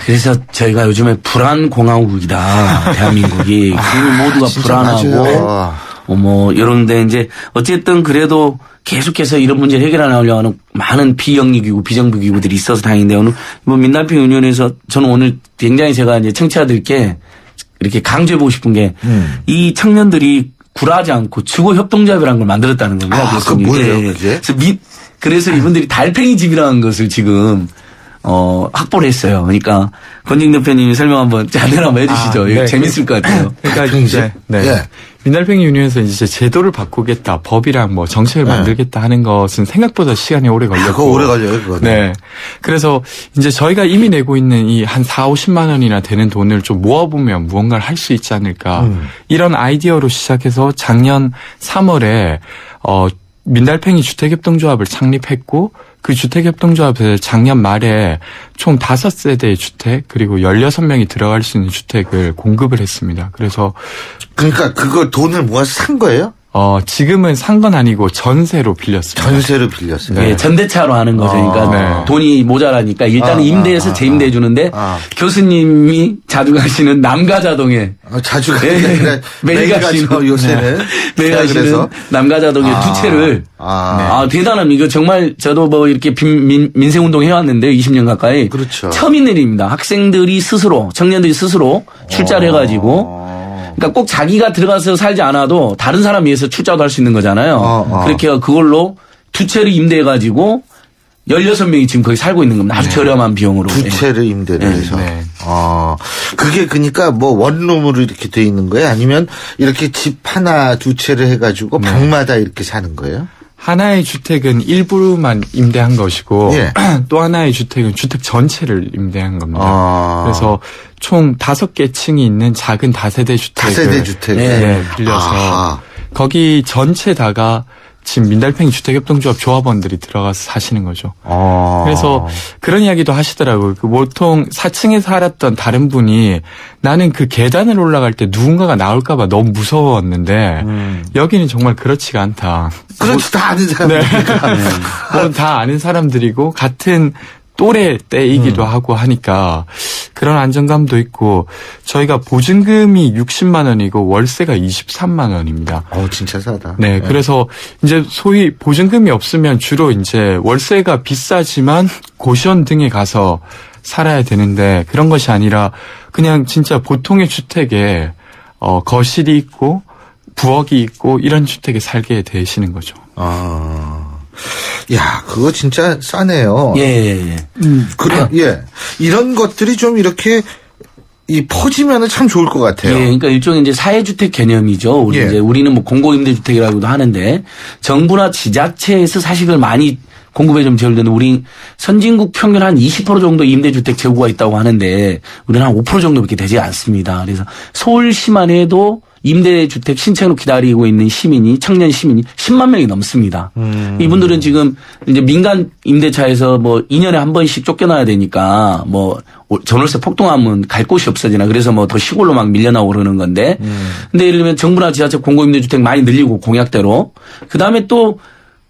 그래서 저희가 요즘에 불안공화국이다. 대한민국이. 모두가 불안하고 이런데 이제 어쨌든 그래도 계속해서 이런 문제를 해결하려고 하는 많은 비영리기구, 비정부기구들이 있어서 다행인데 오늘 민달팽이 유니온에서 저는 오늘 굉장히 제가 이제 청취자들께 이렇게 강조해보고 싶은 게 이 청년들이 굴하지 않고 주거협동조합이라는 걸 만들었다는 겁니다. 그 뭐예요, 그게? 그래서 이분들이 달팽이 집이라는 것을 지금 확보를 했어요. 그러니까 권진 대표님이 설명 한번 자대로 한번 해주시죠. 이거 재밌을 것 같아요. 그러니까 이제 민달팽이 유니온에서 이제 제도를 바꾸겠다, 법이랑 정책을 만들겠다 하는 것은 생각보다 시간이 오래 걸렸고. 그거 오래 걸려요, 그거. 네. 그래서 이제 저희가 이미 내고 있는 이 한 40-50만 원이나 되는 돈을 좀 모아보면 무언가를 할 수 있지 않을까. 이런 아이디어로 시작해서 작년 3월에 민달팽이 주택협동조합을 창립했고 그 주택협동조합에서 작년 말에 총 5세대의 주택 그리고 16명이 들어갈 수 있는 주택을 공급을 했습니다. 그러니까 그걸 돈을 모아서 산 거예요? 지금은 산 건 아니고 전세로 빌렸습니다. 전세로 빌렸어요. 네, 전대차로 하는 거죠. 그러니까 돈이 모자라니까 일단은 임대해서 재임대해 주는데 교수님이 자주 가시는 남가자동에 자주 가시는 매일 가시는 요새는 매일 가시는 남가자동에 두 채를 대단합니다. 이거 정말 저도 이렇게 민생운동 해왔는데 20년 가까이 그렇죠. 처음 있는 일입니다. 학생들이 스스로 청년들이 스스로 출자를 해가지고 그러니까 꼭 자기가 들어가서 살지 않아도 다른 사람 위해서 출자도 할 수 있는 거잖아요. 그렇게 그걸로 두 채를 임대해가지고 16명이 지금 거기 살고 있는 겁니다. 아주 저렴한 비용으로. 두 채를 임대를 해서. 그게 그러니까 원룸으로 이렇게 돼 있는 거예요? 아니면 이렇게 집 하나 두 채를 해가지고 방마다 이렇게 사는 거예요? 하나의 주택은 일부만 임대한 것이고 또 하나의 주택은 주택 전체를 임대한 겁니다. 그래서 총 5개 층이 있는 작은 다세대 주택을 빌려서 거기 전체 다가 지금 민달팽이 주택협동조합 조합원들이 들어가서 사시는 거죠. 그래서 그런 이야기도 하시더라고요. 보통 4층에 살았던 다른 분이 나는 그 계단을 올라갈 때 누군가가 나올까 봐 너무 무서웠는데 여기는 정말 그렇지가 않다. 그렇지, 다 아는 사람들이니까. 다 아는 사람들이고 같은 또래 때이기도 하고 하니까 그런 안정감도 있고 저희가 보증금이 60만 원이고 월세가 23만 원입니다. 진짜 싸다. 네, 그래서 이제 소위 보증금이 없으면 주로 이제 월세가 비싸지만 고시원 등에 가서 살아야 되는데 그런 것이 아니라 그냥 진짜 보통의 주택에 거실이 있고 부엌이 있고 이런 주택에 살게 되시는 거죠. 야, 그거 진짜 싸네요. 이런 것들이 좀 이렇게 퍼지면은 참 좋을 것 같아요. 그러니까 일종의 이제 사회주택 개념이죠. 우리는 공공임대주택이라고도 하는데 정부나 지자체에서 사실 그걸 많이 공급에 좀 제한되는 우리 선진국 평균 한 20% 정도 임대주택 재고가 있다고 하는데 우리는 한 5% 정도밖에 되지 않습니다. 그래서 서울시만 해도 임대주택 신청으로 기다리고 있는 청년 시민이 10만 명이 넘습니다. 이분들은 지금 이제 민간 임대차에서 2년에 한 번씩 쫓겨나야 되니까 전월세 폭등하면 갈 곳이 없어지나 그래서 더 시골로 막 밀려나고 그러는 건데 근데 예를 들면 정부나 지자체 공공임대주택 많이 늘리고 공약대로 그 다음에 또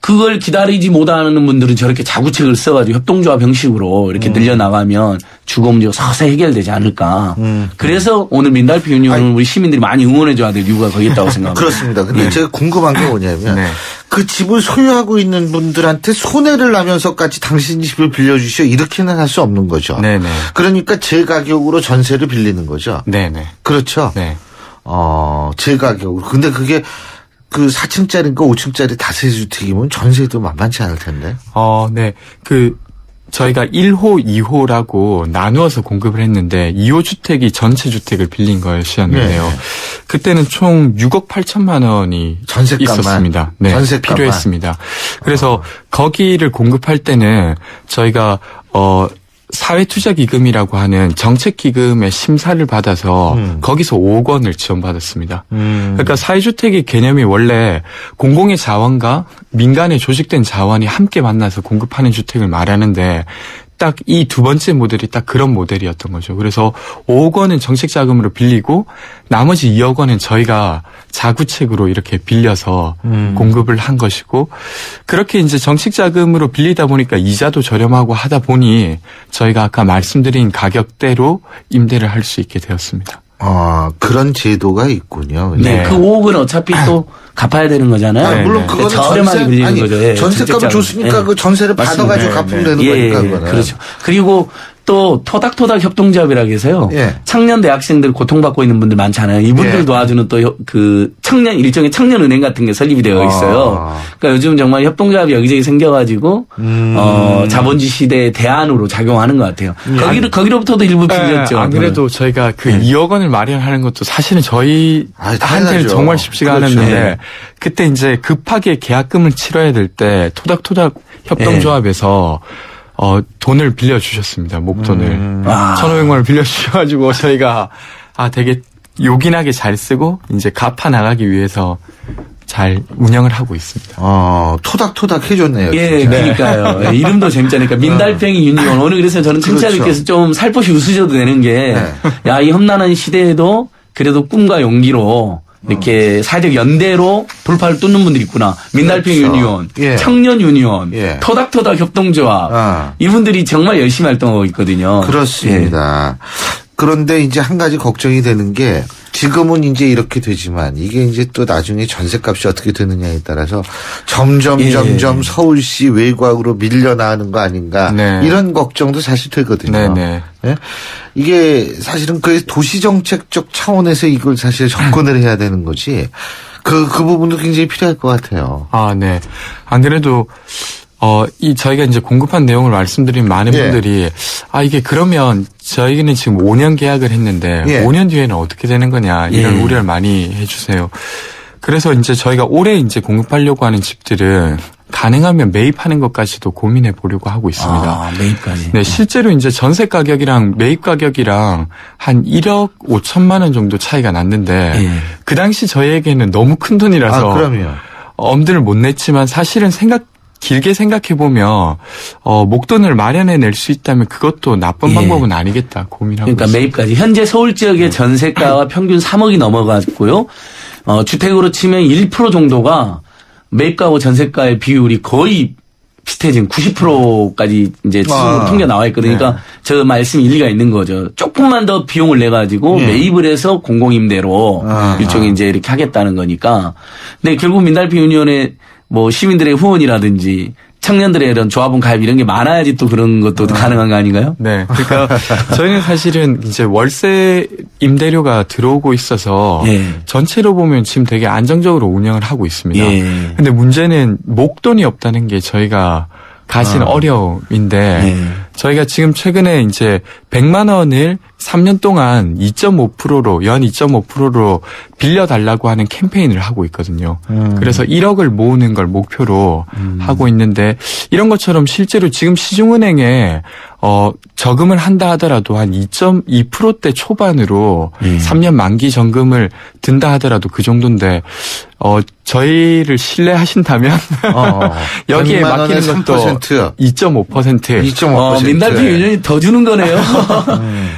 그걸 기다리지 못하는 분들은 저렇게 자구책을 써가지고 협동조합 형식으로 이렇게 늘려나가면 주거 문제가 서서히 해결되지 않을까. 그래서 오늘 민달팽이 유니온을 우리 시민들이 많이 응원해줘야 될 이유가 거기 있다고 생각합니다. 그렇습니다. 근데 제가 궁금한 게 뭐냐면 그 집을 소유하고 있는 분들한테 손해를 나면서까지 당신 집을 빌려주시오 이렇게는 할 수 없는 거죠. 그러니까 제 가격으로 전세를 빌리는 거죠. 그렇죠. 제 가격으로. 근데 그게 그 4층짜리인가 5층짜리 다세대 주택이면 전세도 만만치 않을 텐데. 저희가 1호, 2호라고 나누어서 공급을 했는데 2호 주택이 전체 주택을 빌린 것이었는데요. 그때는 총 6억 8천만 원이 전세값만 있었습니다. 네, 전세값만. 필요했습니다. 그래서 거기를 공급할 때는 저희가 사회투자기금이라고 하는 정책기금의 심사를 받아서 거기서 5억 원을 지원받았습니다. 그러니까 사회주택의 개념이 원래 공공의 자원과 민간의 조직된 자원이 함께 만나서 공급하는 주택을 말하는데 딱 이 두 번째 모델이 딱 그런 모델이었던 거죠. 그래서 5억 원은 정책자금으로 빌리고 나머지 2억 원은 저희가 자구책으로 이렇게 빌려서 공급을 한 것이고 그렇게 이제 정책자금으로 빌리다 보니까 이자도 저렴하고 하다 보니 저희가 아까 말씀드린 가격대로 임대를 할 수 있게 되었습니다. 그런 제도가 있군요. 네. 그 5억은 어차피 또 갚아야 되는 거잖아요. 물론 그거는 저렴하게 빌리는 거죠. 예, 전세값을 줬으니까 그 전세를 받아가지고 갚으면 되는 거니까. 그거는. 그렇죠. 그리고 또 토닥토닥 협동조합이라고 해서요. 청년 대학생들 고통받고 있는 분들 많잖아요. 이분들 도와주는 또 그 청년 일종의 청년은행 같은 게 설립이 되어 있어요. 그러니까 요즘 정말 협동조합이 여기저기 생겨가지고 자본주의 시대의 대안으로 작용하는 것 같아요. 거기로부터도 일부 빌렸죠. 안 그래도 저희가 그 2억 원을 마련하는 것도 사실은 저희한테는 정말 쉽지가 않았는데 그때 이제 급하게 계약금을 치러야 될 때 토닥토닥 협동조합에서 돈을 빌려주셨습니다. 목돈을. 1,500만원을 빌려주셔가지고 저희가 되게 요긴하게 잘 쓰고 이제 갚아 나가기 위해서 잘 운영을 하고 있습니다. 토닥토닥 해줬네요. 예, 그러니까요. 이름도 재밌잖아요. 민달팽이 유니온. 오늘 그래서 저는 청취자들께서 좀 살포시 웃으셔도 되는 게, 야, 이 험난한 시대에도 그래도 꿈과 용기로 이렇게 사회적 연대로 돌파를 뚫는 분들이 있구나. 민달팽이 유니온, 청년 유니온, 토닥토닥 협동조합. 이분들이 정말 열심히 활동하고 있거든요. 그렇습니다. 그런데 이제 한 가지 걱정이 되는 게 지금은 이제 이렇게 되지만 이게 이제 또 나중에 전세값이 어떻게 되느냐에 따라서 점점 서울시 외곽으로 밀려나가는 거 아닌가 이런 걱정도 사실 되거든요. 이게 사실은 그 도시정책적 차원에서 이걸 사실 접근을 해야 되는 거지 그 부분도 굉장히 필요할 것 같아요. 네. 안 그래도 저희가 이제 공급한 내용을 말씀드린 많은 분들이, 이게 그러면 저희는 지금 5년 계약을 했는데, 5년 뒤에는 어떻게 되는 거냐, 이런 우려를 많이 해주세요. 그래서 이제 저희가 올해 이제 공급하려고 하는 집들은 가능하면 매입하는 것까지도 고민해 보려고 하고 있습니다. 매입까지. 네, 실제로 이제 전세 가격이랑 매입 가격이랑 한 1억 5천만 원 정도 차이가 났는데, 그 당시 저희에게는 너무 큰 돈이라서, 그럼요. 엄두를 못 냈지만 사실은 길게 생각해보면 목돈을 마련해낼 수 있다면 그것도 나쁜 방법은 아니겠다 고민하고 그러니까 있습니다. 매입까지. 현재 서울 지역의 전세가가 평균 3억이 넘어갔고요. 주택으로 치면 1% 정도가 매입가하고 전세가의 비율이 거의 비슷해진 90%까지 이제 통계 나와 있거든요. 그러니까 저 말씀 일리가 있는 거죠. 조금만 더 비용을 내가지고 매입을 해서 공공임대로 일종의 이제 이렇게 하겠다는 거니까. 근데 결국 민달팽이 유니온의 시민들의 후원이라든지 청년들의 이런 조합원 가입 이런 게 많아야지 또 그런 것도 가능한 거 아닌가요? 네. 그러니까 저희는 사실은 이제 월세 임대료가 들어오고 있어서 전체로 보면 지금 되게 안정적으로 운영을 하고 있습니다. 근데 문제는 목돈이 없다는 게 저희가 가진 어려움인데 저희가 지금 최근에 이제 100만 원을 3년 동안 2.5%로 연 2.5%로 빌려달라고 하는 캠페인을 하고 있거든요. 그래서 1억을 모으는 걸 목표로 하고 있는데 이런 것처럼 실제로 지금 시중은행에 저금을 한다 하더라도 한 2.2%대 초반으로 3년 만기 정금을 든다 하더라도 그 정도인데 저희를 신뢰하신다면 여기에 맡기는 것도 2.5%. 민달팽이 유니온이 더 주는 거네요.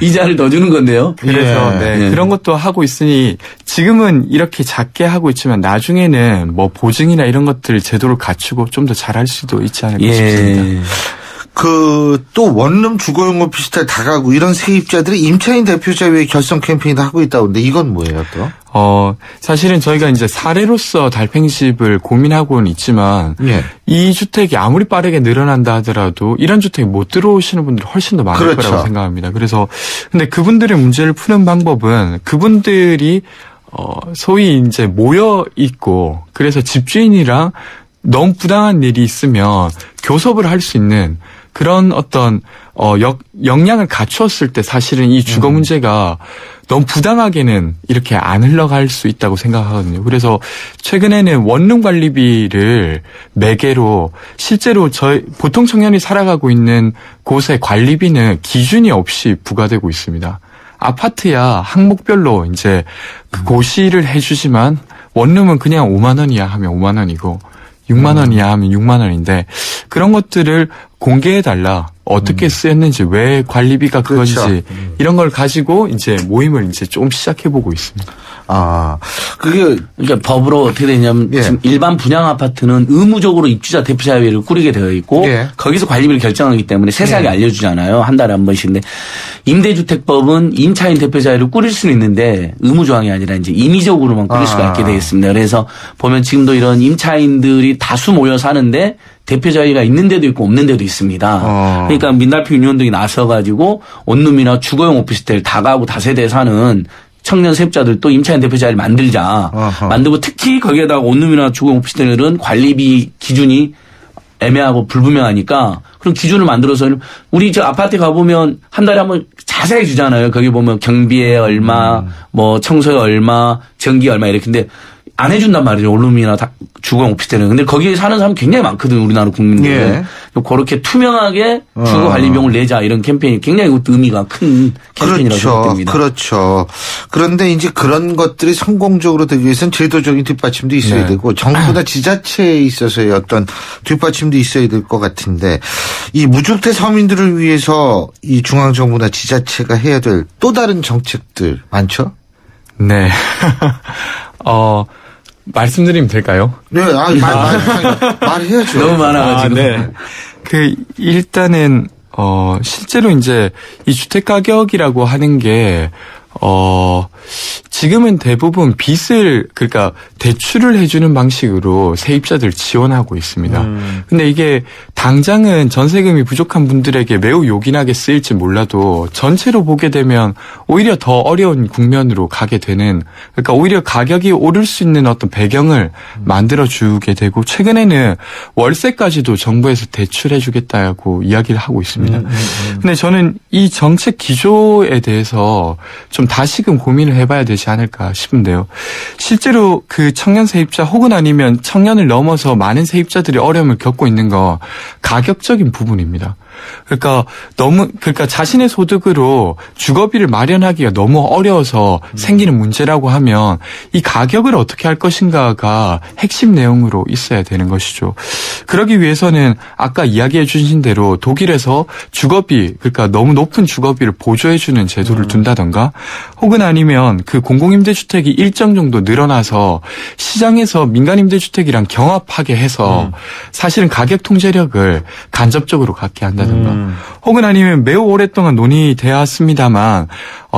이자를 더 주는 건데요. 그래서 그런 것도 하고 있으니 지금은 이렇게 작게 하고 있지만 나중에는 보증이나 이런 것들 제도를 갖추고 좀 더 잘할 수도 있지 않을까 싶습니다. 또 원룸 주거용 오피스텔 다가구 이런 세입자들이 임차인 대표자 외에 결성 캠페인도 하고 있다고 하는데 이건 뭐예요 또? 사실은 저희가 이제 사례로서 달팽이집을 고민하고는 있지만 이 주택이 아무리 빠르게 늘어난다 하더라도 이런 주택에 못 들어오시는 분들이 훨씬 더 많을 거라고 생각합니다. 그래서 근데 그분들의 문제를 푸는 방법은 그분들이 소위 이제 모여 있고 그래서 집주인이랑 너무 부당한 일이 있으면 교섭을 할 수 있는 그런 어떤 역량을 갖추었을 때 사실은 이 주거 문제가 너무 부당하게는 이렇게 안 흘러갈 수 있다고 생각하거든요. 그래서 최근에는 원룸 관리비를 매개로 실제로 보통 청년이 살아가고 있는 곳의 관리비는 기준이 없이 부과되고 있습니다. 아파트야 항목별로 이제 그 고시를 해주지만 원룸은 그냥 5만 원이야 하면 5만 원이고 6만 원이야 하면 6만 원인데 그런 것들을 공개해달라. 어떻게 쓰였는지, 왜 관리비가 그건지 그렇죠. 이런 걸 가지고 이제 모임을 이제 좀 시작해보고 있습니다. 그러니까 법으로 어떻게 되냐면 지금 일반 분양 아파트는 의무적으로 입주자 대표자회를 꾸리게 되어 있고 거기서 관리비를 결정하기 때문에 세세하게 알려주잖아요. 한 달에 한 번씩인데 임대주택법은 임차인 대표자회를 꾸릴 수는 있는데 의무 조항이 아니라 이제 임의적으로만 꾸릴 수가 있게 되어 있습니다. 그래서 보면 지금도 이런 임차인들이 다수 모여 사는데 대표자회가 있는 데도 있고 없는 데도 있습니다. 그러니까 민달피 유니온 등이 나서가지고 원룸이나 주거용 오피스텔 다가구 다세대 사는 청년 세입자들도 임차인 대표자회를 만들자. 만들고 특히 거기에다가 원룸이나 주거용 오피스텔은 관리비 기준이 애매하고 불분명하니까 그런 기준을 만들어서 우리 저 아파트에 가보면 한 달에 한번 자세히 주잖아요. 거기 보면 경비에 얼마, 뭐 청소에 얼마, 전기 얼마 이렇게. 근데 안 해준단 말이죠. 원룸이나 주거 오피스텔은. 근데 거기에 사는 사람 굉장히 많거든요. 우리나라 국민들. 그렇게 투명하게 주거 관리 비용을 내자 이런 캠페인이 굉장히 의미가 큰 캠페인이라고 생각됩니다. 그렇죠. 그런데 이제 그런 것들이 성공적으로 되기 위해서는 제도적인 뒷받침도 있어야 되고 정부나 지자체에 있어서의 어떤 뒷받침도 있어야 될 것 같은데 이 무주택 서민들을 위해서 이 중앙정부나 지자체가 해야 될 또 다른 정책들 많죠? 네. 말씀드리면 될까요? 네, 말해야죠. 너무 많아가지고. 네. 일단은, 실제로 이제 이 주택 가격이라고 하는 게, 지금은 대부분 빚을, 그러니까 대출을 해주는 방식으로 세입자들 지원하고 있습니다. 근데 이게 당장은 전세금이 부족한 분들에게 매우 요긴하게 쓰일지 몰라도 전체로 보게 되면 오히려 더 어려운 국면으로 가게 되는, 그러니까 오히려 가격이 오를 수 있는 어떤 배경을 만들어주게 되고 최근에는 월세까지도 정부에서 대출해주겠다고 이야기를 하고 있습니다. 근데 저는 이 정책 기조에 대해서 좀 다시금 고민을 해봐야 되지 않을까 싶은데요. 실제로 그 청년 세입자 혹은 아니면 청년을 넘어서 많은 세입자들이 어려움을 겪고 있는 거 가격적인 부분입니다. 그러니까 자신의 소득으로 주거비를 마련하기가 너무 어려워서 생기는 문제라고 하면 이 가격을 어떻게 할 것인가가 핵심 내용으로 있어야 되는 것이죠. 그러기 위해서는 아까 이야기해 주신 대로 독일에서 주거비, 그러니까 너무 높은 주거비를 보조해 주는 제도를 둔다던가 혹은 아니면 그 공공임대주택이 일정 정도 늘어나서 시장에서 민간임대주택이랑 경합하게 해서 사실은 가격 통제력을 간접적으로 갖게 한다. 혹은 아니면 매우 오랫동안 논의되었습니다만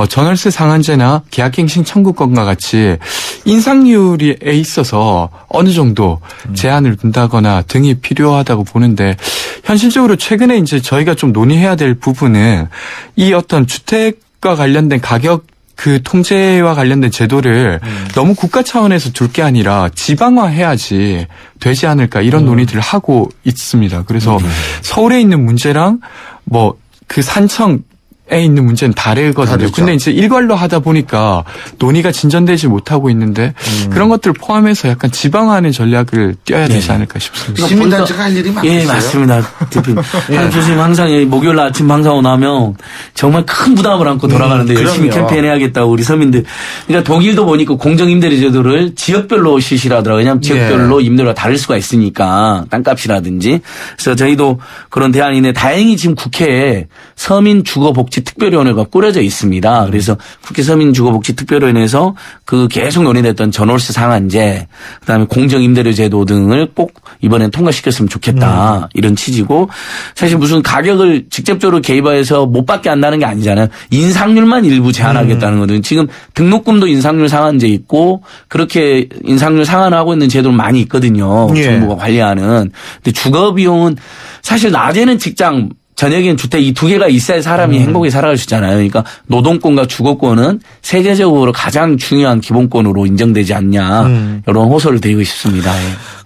전월세 상한제나 계약갱신 청구권과 같이 인상률에 있어서 어느 정도 제한을 둔다거나 등이 필요하다고 보는데 현실적으로 최근에 이제 저희가 좀 논의해야 될 부분은 이 어떤 주택과 관련된 가격 그 통제와 관련된 제도를 너무 국가 차원에서 둘 게 아니라 지방화해야지 되지 않을까 이런 논의들을 하고 있습니다. 그래서 서울에 있는 문제랑 그 산청 에 있는 문제는 다르거든요. 다르죠. 근데 이제 일괄로 하다 보니까 논의가 진전되지 못하고 있는데 그런 것들을 포함해서 약간 지방화하는 전략을 띄어야 되지 않을까 싶습니다. 시민단체가 할 일이 많겠어요. 예, 맞습니다. 대표님. 교수님 항상 목요일 아침 방송하고 나면 정말 큰 부담을 안고 돌아가는데 열심히 캠페인 해야겠다고 우리 서민들. 그러니까 독일도 보니까 공정임대 제도를 지역별로 실시를 하더라고요. 왜냐하면 지역별로 임대료가 다를 수가 있으니까 땅값이라든지. 그래서 저희도 그런 대안인데 다행히 지금 국회에 서민주거복지 특별위원회가 꾸려져 있습니다. 그래서 국회 서민주거복지특별위원회에서 그 계속 논의됐던 전월세 상한제, 그다음에 공정임대료 제도 등을 꼭 이번엔 통과시켰으면 좋겠다 이런 취지고 사실 무슨 가격을 직접적으로 개입해서 못 받게 한다는 게 아니잖아요. 인상률만 일부 제한하겠다는 거든. 지금 등록금도 인상률 상한제 있고 그렇게 인상률 상한하고 있는 제도는 많이 있거든요. 정부가 관리하는. 근데 주거 비용은 사실 낮에는 직장 저녁에는 주택 이 두 개가 있어야 사람이 행복하게 살아갈 수 있잖아요. 그러니까 노동권과 주거권은 세계적으로 가장 중요한 기본권으로 인정되지 않냐. 이런 호소를 드리고 싶습니다.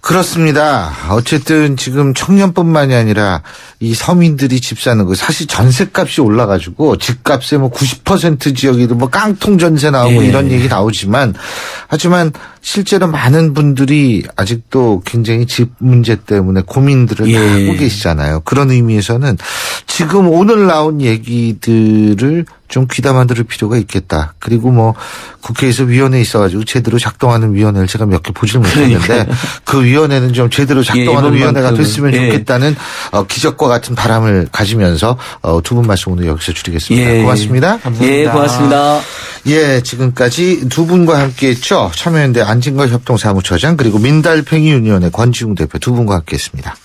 그렇습니다. 어쨌든 지금 청년뿐만이 아니라 이 서민들이 집 사는 거 사실 전세값이 올라가지고 집값의 뭐 90% 지역이도 뭐 깡통 전세 나오고 이런 얘기 나오지만 하지만 실제로 많은 분들이 아직도 굉장히 집 문제 때문에 고민들을 하고 계시잖아요. 그런 의미에서는 지금 오늘 나온 얘기들을 좀 귀담아 들을 필요가 있겠다. 그리고 뭐 국회에서 위원회 있어가지고 제대로 작동하는 위원회를 제가 몇 개 보질 못했는데 그 위원회는 좀 제대로 작동하는 위원회가 됐으면 좋겠다는 기적과 같은 바람을 가지면서 두 분 말씀 오늘 여기서 줄이겠습니다. 고맙습니다. 감사합니다. 고맙습니다. 지금까지 두 분과 함께했죠. 참여연대 안진걸 협동사무처장 그리고 민달팽이유니온의 권지웅 대표 두 분과 함께했습니다.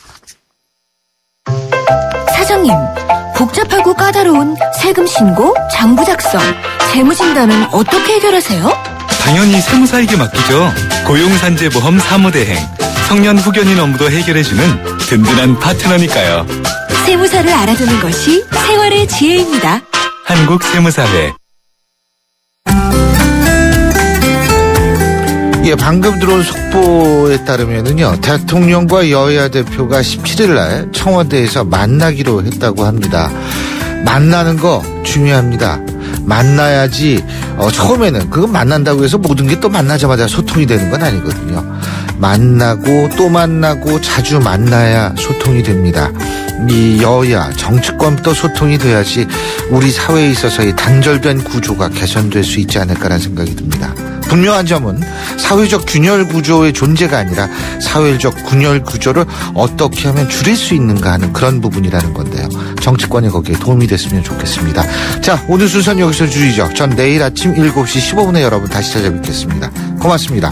사장님, 복잡하고 까다로운 세금 신고, 장부 작성, 재무진단은 어떻게 해결하세요? 당연히 세무사에게 맡기죠. 고용산재보험 사무대행. 청년 후견인 업무도 해결해주는 든든한 파트너니까요. 세무사를 알아두는 것이 생활의 지혜입니다. 한국세무사회. 방금 들어온 속보에 따르면은요, 대통령과 여야 대표가 17일 날 청와대에서 만나기로 했다고 합니다. 만나는 거 중요합니다. 만나야지, 처음에는 그거 만난다고 해서 모든 게 또 만나자마자 소통이 되는 건 아니거든요. 만나고 또 만나고 자주 만나야 소통이 됩니다. 이 여야 정치권도 소통이 돼야지 우리 사회에 있어서의 단절된 구조가 개선될 수 있지 않을까라는 생각이 듭니다. 분명한 점은 사회적 균열 구조의 존재가 아니라 사회적 균열 구조를 어떻게 하면 줄일 수 있는가 하는 그런 부분이라는 건데요. 정치권이 거기에 도움이 됐으면 좋겠습니다. 자, 오늘 순서는 여기서 줄이죠. 전 내일 아침 7시 15분에 여러분 다시 찾아뵙겠습니다. 고맙습니다.